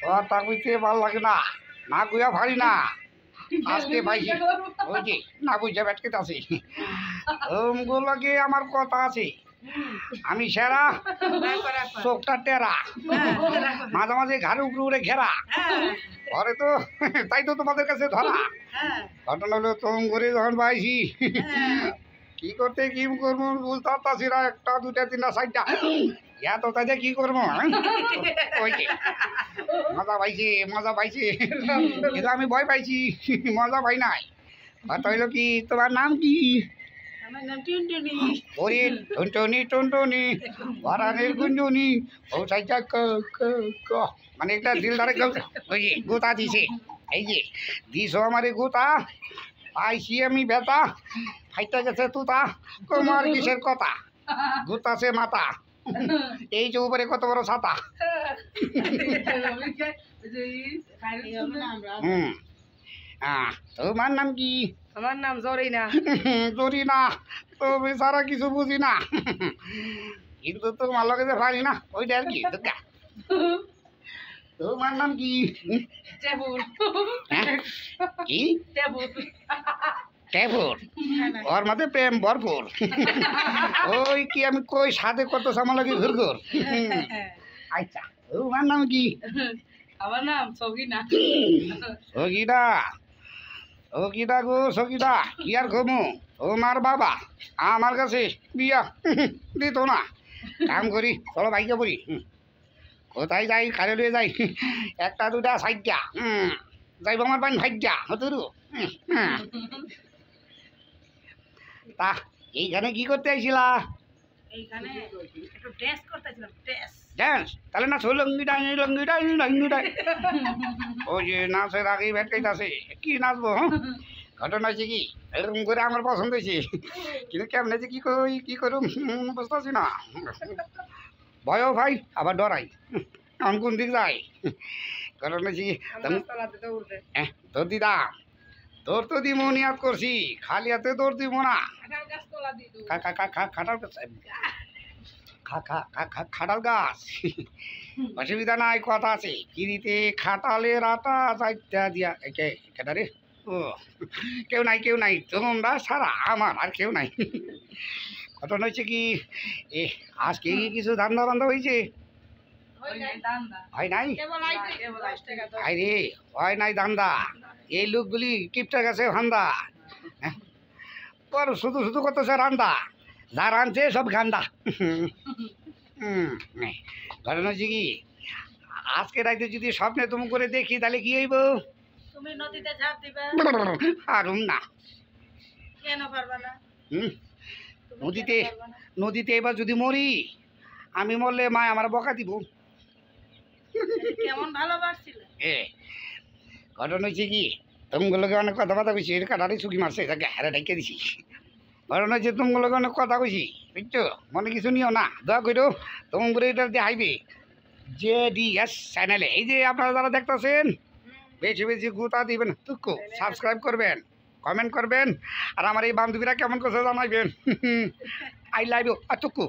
কথা কইতে ভালো লাগে না, না কইয়া ভারি না। আজকে পাইছি ওই যে না বুঝে ব্যাটকে আছে ওমগুলোকে আমার কথা আছে। আমি সেরা, চোখটা টেরা, মাঝে মাঝে ঘাড়ে উপরে উড়ে ঘেরা, ঘরে তো তাই তো তোমাদের কাছে ধরা। ঘটনা হলো তোম করে যখন পাইছি কি করতে কি করবো বুঝতে পারতাছি না। একটা দুটা তিনটা চারটা এত তাই কি করবো। ওই যে মজা পাইছি মজা পাইছি, কিন্তু আমি ভয় পাইছি, মজা পাই নাই। কথা হইলো কি তোমার নাম কি? ওরে টুনটুনি টুনটুনি ভরানের গুঞ্জুনি ও সাইজা ক ক ক মানে একটা দিল ধরে ওই যে গোতা দিছে। এই যে দিছ আমারে গোতা, পাইছি আমি বেতা, ফাইটা গেছে তুতা, তোমার কিসের কথা? গোতাছে মাথা, এই যে উপরে কত বড় ছাতা। তোমার নাম কি? আমার নাম জরিনা। জরিনা তো বেচারা কিছু বুঝি না, কিন্তু তোমার লগে যে পারি না ওইটা আর কি। তোমার নাম কি? টেবুল। কি টেবুল? টেবুল? ওর মধ্যে প্রেম ভরপুর। ওই কি আমি কই সাথে কত সামান লাগে ঘুর ঘুর। আচ্ছা তোমার নাম কি? আমার নাম সগিনা। সগিনা? সগিনা গো সগিনা, কি আর ঘুমু, তোমার বাবা আমার কাছে বিয়া দিত না। কাম করি চলো বাইকে পড়ি, কোথায় যাই খালে লুয়ে যাই, একটা দুটা সাইডটা যাইব আমার পান ভাইজা হতুরু। তা এইখানে কি করতে আইছিলা? এইখানে একটু ড্রেস করতেছিলাম। Dress dance? তাহলে না লঙ্গিটাই লঙ্গিটাই লঙ্গিটাই ওই যে নাচের আগেই ভেটকাইতেছে কি নাচবো। ঘটনা হয়েছে কি এরকম করে আমার পছন্দ হয়েছে, কিন্তু কেমন যে কি কই কি করুম বুঝতেছি না। ভয়ও ভাই আবার ডরাই, আমি কোন দিক যাই। ঘটনা হয়েছে কি তোর দিদা তোর তো দিব নিয়াদ করছি, খালি হাতে তোর দিব না। খাটাল গাছ অসুবিধা নাই, কথা আছে কি দিতে খাটালের আটা চারটা দিয়া কেটা রে। ও কেউ নাই কেউ নাই, তোমরা ছাড়া আমার আর কেউ নাই। ঘটনা হয়েছে কি এ আজকে কিছু ধান্দা বান্ধা হয়েছে? হয় নাই? আরে হয় নাই ধান্দা, এই লোকগুলি কিপটার কাছে ধান্দা। শুধু শুধু করতেছে রান্দা, যা রাঁধছে সব গান্দা। ঘটনা হচ্ছে কি আজকে রাইতে যদি স্বপ্নে তুমি করে দেখি তাহলে কি হইব? তুমি নদীতে ঝাঁপ দিবা। পারুম না। কেন পারবা না? নদীতে নদীতে এবার যদি মরি, আমি মরলে মা আমার বকা দিব। কেমন ভালোবাসছিল? ঘটনা হচ্ছে কি তুমগুলোকে অনেক কথা কথা কইছি, কাটারি চুকি মারছে হারে ডাইকে দিছি। ঘটনা হচ্ছে তুমগুলোকে অনেক কথা কইছি, বুঝছো? মনে কিছু নিও না, দয়া করো তোমার এটা দেখাইবে JDS চ্যানেলে। এই যে আপনারা যারা দেখতেছেন বেশি বেশি গুতা দিবেন, তুকু সাবস্ক্রাইব করবেন, কমেন্ট করবেন, আর আমার এই বান্ধবীরা কেমন করছে জানাইবেন। I love you তুকু।